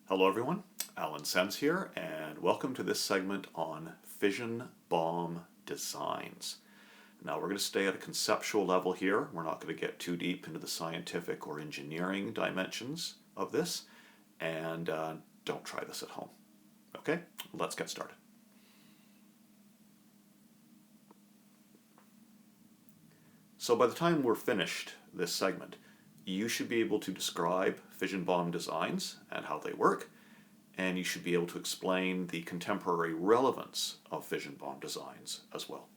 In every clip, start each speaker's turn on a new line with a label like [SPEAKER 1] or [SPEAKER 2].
[SPEAKER 1] Hello everyone, Alan Sens here, and welcome to this segment on fission bomb designs. Now we're going to stay at a conceptual level here. We're not going to get too deep into the scientific or engineering dimensions of this, and don't try this at home. Okay, let's get started. So by the time we're finished this segment, you should be able to describe fission bomb designs and how they work, and you should be able to explain the contemporary relevance of fission bomb designs as well.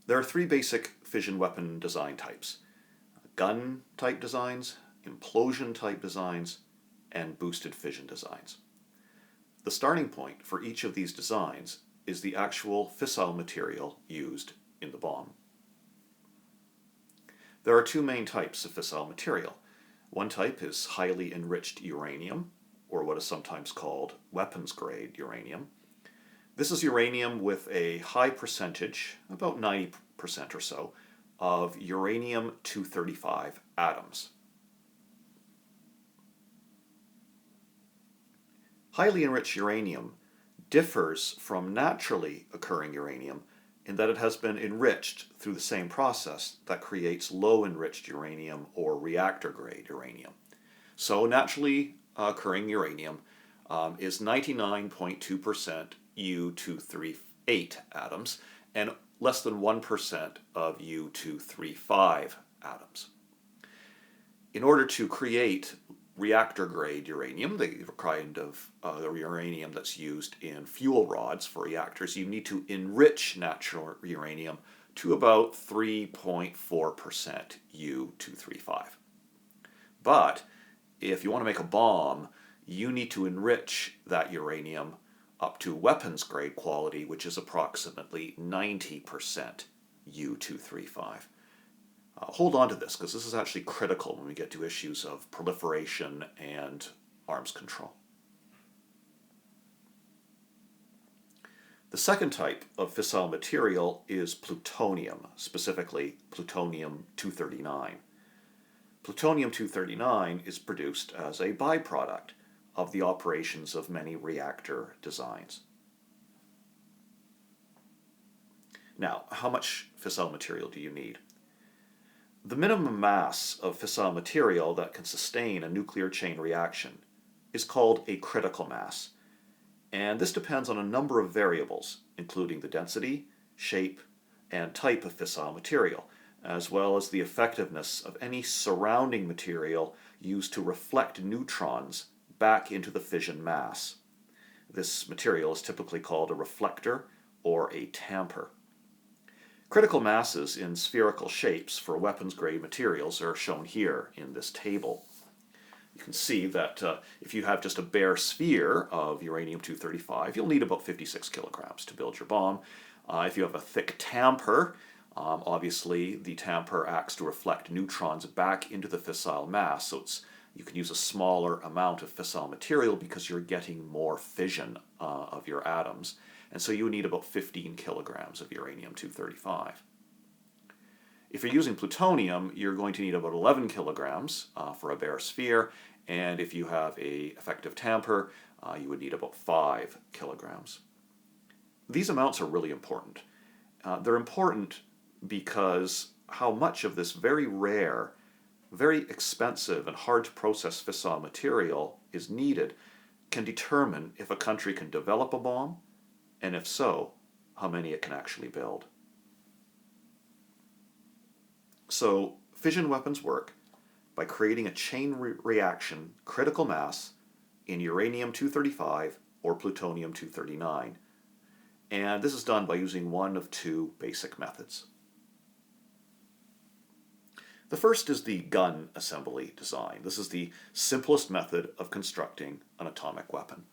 [SPEAKER 1] There are three basic fission weapon design types: gun type designs, implosion type designs, and boosted fission designs. The starting point for each of these designs is the actual fissile material used in the bomb. There are two main types of fissile material. One type is highly enriched uranium, or what is sometimes called weapons-grade uranium. This is uranium with a high percentage, about 90% or so, of uranium-235 atoms. Highly enriched uranium differs from naturally occurring uranium in that it has been enriched through the same process that creates low-enriched uranium or reactor-grade uranium. So naturally occurring uranium is 99.2% U-238 atoms and less than 1% of U-235 atoms. In order to create reactor-grade uranium, the kind of the uranium that's used in fuel rods for reactors, you need to enrich natural uranium to about 3.4% U-235. But if you want to make a bomb, you need to enrich that uranium up to weapons-grade quality, which is approximately 90% U-235. Hold on to this, because this is actually critical when we get to issues of proliferation and arms control. The second type of fissile material is plutonium, specifically plutonium-239. Plutonium-239 is produced as a byproduct of the operations of many reactor designs. Now, how much fissile material do you need? The minimum mass of fissile material that can sustain a nuclear chain reaction is called a critical mass, and this depends on a number of variables, including the density, shape, and type of fissile material, as well as the effectiveness of any surrounding material used to reflect neutrons back into the fission mass. This material is typically called a reflector or a tamper. Critical masses in spherical shapes for weapons-grade materials are shown here in this table. You can see that if you have just a bare sphere of uranium-235, you'll need about 56 kilograms to build your bomb. If you have a thick tamper, obviously the tamper acts to reflect neutrons back into the fissile mass, so you can use a smaller amount of fissile material because you're getting more fission of your atoms. And so you would need about 15 kilograms of uranium-235. If you're using plutonium, you're going to need about 11 kilograms for a bare sphere, and if you have an effective tamper, you would need about 5 kilograms. These amounts are really important. They're important because how much of this very rare, very expensive, and hard to process fissile material is needed can determine if a country can develop a bomb, and if so, how many it can actually build. So, fission weapons work by creating a chain reaction critical mass in uranium-235 or plutonium-239. And this is done by using one of two basic methods. The first is the gun assembly design. This is the simplest method of constructing an atomic weapon.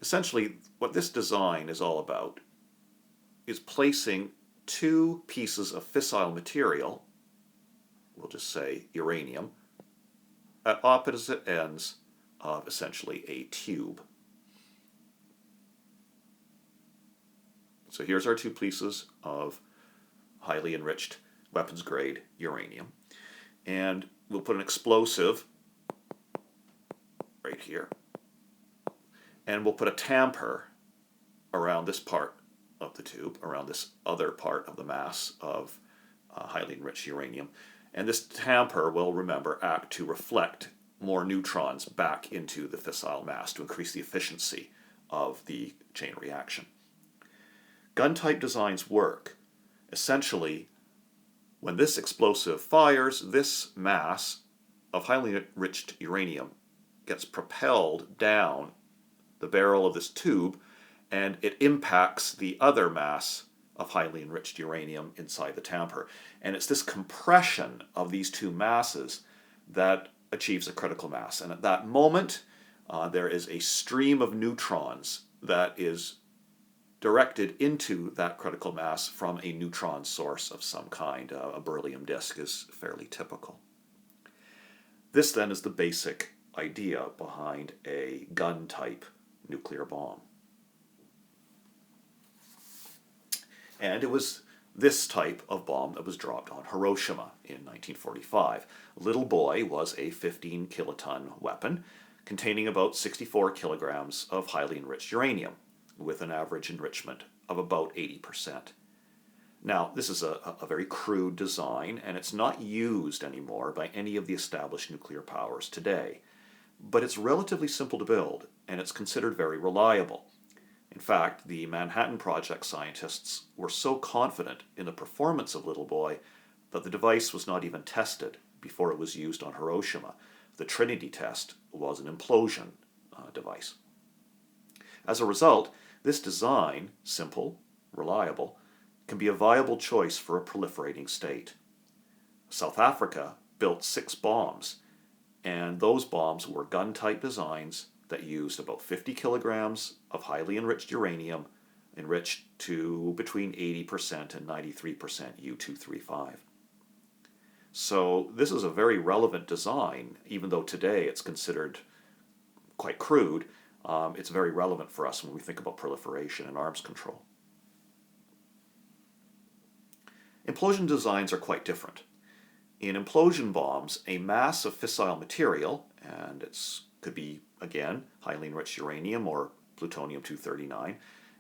[SPEAKER 1] Essentially, what this design is all about is placing two pieces of fissile material, we'll just say uranium, at opposite ends of essentially a tube. So here's our two pieces of highly enriched weapons-grade uranium. And we'll put an explosive right here. And we'll put a tamper around this part of the tube, around this other part of the mass of highly enriched uranium. And this tamper will, remember, act to reflect more neutrons back into the fissile mass to increase the efficiency of the chain reaction. Gun-type designs work. Essentially, when this explosive fires, this mass of highly enriched uranium gets propelled down the barrel of this tube, and it impacts the other mass of highly enriched uranium inside the tamper. And it's this compression of these two masses that achieves a critical mass. And at that moment, there is a stream of neutrons that is directed into that critical mass from a neutron source of some kind. A beryllium disk is fairly typical. This then is the basic idea behind a gun-type nuclear bomb. And it was this type of bomb that was dropped on Hiroshima in 1945. Little Boy was a 15 kiloton weapon containing about 64 kilograms of highly enriched uranium, with an average enrichment of about 80%. Now, this is a very crude design, and it's not used anymore by any of the established nuclear powers today. But it's relatively simple to build, and it's considered very reliable. In fact, the Manhattan Project scientists were so confident in the performance of Little Boy that the device was not even tested before it was used on Hiroshima. The Trinity test was an implosion device. As a result, this design, simple, reliable, can be a viable choice for a proliferating state. South Africa built 6 bombs, and those bombs were gun-type designs that used about 50 kilograms of highly enriched uranium, enriched to between 80% and 93% U-235. So this is a very relevant design, even though today it's considered quite crude. It's very relevant for us when we think about proliferation and arms control. Implosion designs are quite different. In implosion bombs, a mass of fissile material, and it could be, again, highly enriched uranium or plutonium-239,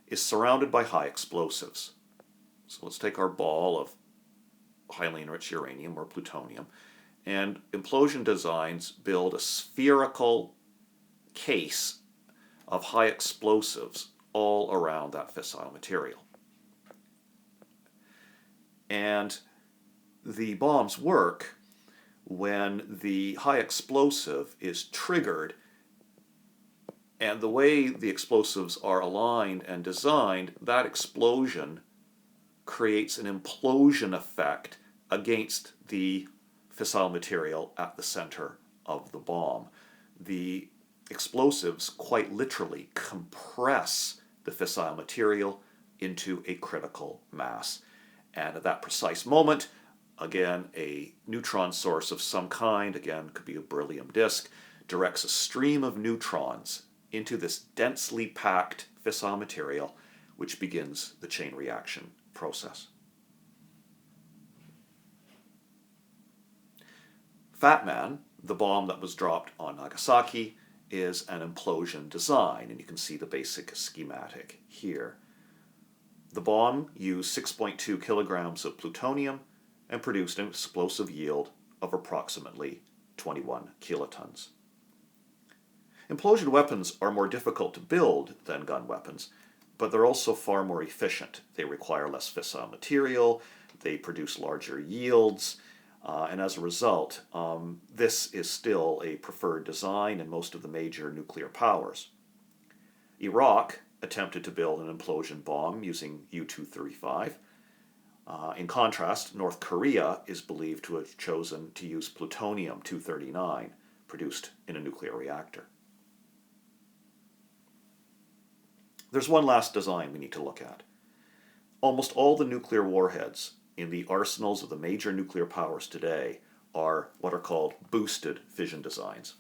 [SPEAKER 1] is surrounded by high explosives. So let's take our ball of highly enriched uranium or plutonium, and implosion designs build a spherical case of high explosives all around that fissile material. And the bombs work when the high explosive is triggered, and the way the explosives are aligned and designed, that explosion creates an implosion effect against the fissile material at the center of the bomb. The explosives quite literally compress the fissile material into a critical mass. And at that precise moment, again, a neutron source of some kind, again, could be a beryllium disk, directs a stream of neutrons into this densely packed fissile material, which begins the chain reaction process. Fat Man, the bomb that was dropped on Nagasaki, is an implosion design, and you can see the basic schematic here. The bomb used 6.2 kilograms of plutonium and produced an explosive yield of approximately 21 kilotons. Implosion weapons are more difficult to build than gun weapons, but they're also far more efficient. They require less fissile material, they produce larger yields, and as a result, this is still a preferred design in most of the major nuclear powers. Iraq attempted to build an implosion bomb using U-235. In contrast, North Korea is believed to have chosen to use plutonium-239, produced in a nuclear reactor. There's one last design we need to look at. Almost all the nuclear warheads in the arsenals of the major nuclear powers today are what are called boosted fission designs.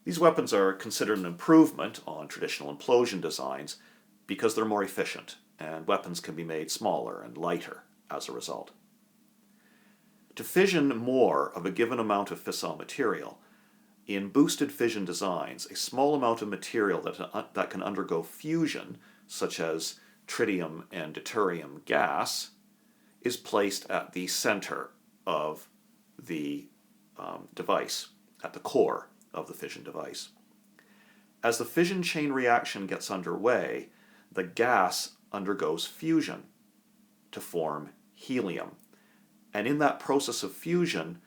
[SPEAKER 1] These weapons are considered an improvement on traditional implosion designs because they're more efficient, and weapons can be made smaller and lighter as a result. To fission more of a given amount of fissile material, In boosted fission designs, a small amount of material that can undergo fusion, such as tritium and deuterium gas, is placed at the center of the device, at the core of the fission device. As the fission chain reaction gets underway, the gas undergoes fusion to form helium. And in that process of fusion,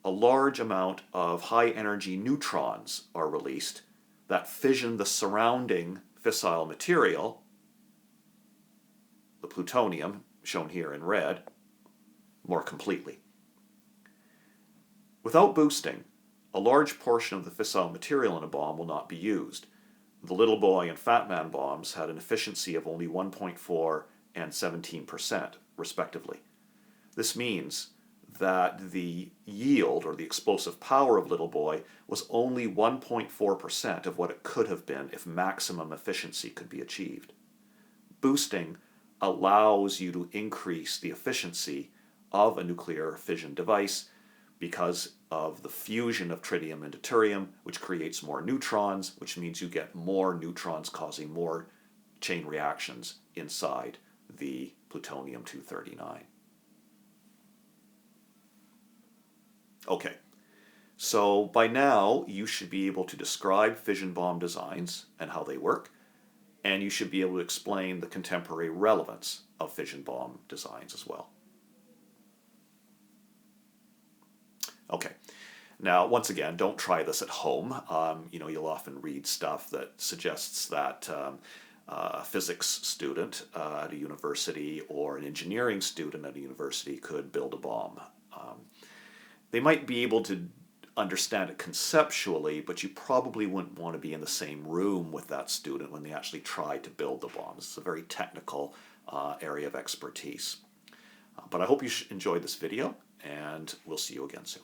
[SPEAKER 1] a large amount of high-energy neutrons are released that fission the surrounding fissile material, the plutonium, shown here in red, more completely. Without boosting, a large portion of the fissile material in a bomb will not be used. The Little Boy and Fat Man bombs had an efficiency of only 1.4 and 17%, respectively. This means that the yield, or the explosive power of Little Boy, was only 1.4% of what it could have been if maximum efficiency could be achieved. Boosting allows you to increase the efficiency of a nuclear fission device because of the fusion of tritium and deuterium, which creates more neutrons, which means you get more neutrons causing more chain reactions inside the plutonium-239. Okay, so by now you should be able to describe fission bomb designs and how they work, and you should be able to explain the contemporary relevance of fission bomb designs as well. Okay, now once again, don't try this at home. You'll often read stuff that suggests that a physics student at a university or an engineering student at a university could build a bomb. They might be able to understand it conceptually, but you probably wouldn't want to be in the same room with that student when they actually try to build the bomb. It's a very technical area of expertise. But I hope you enjoyed this video, and we'll see you again soon.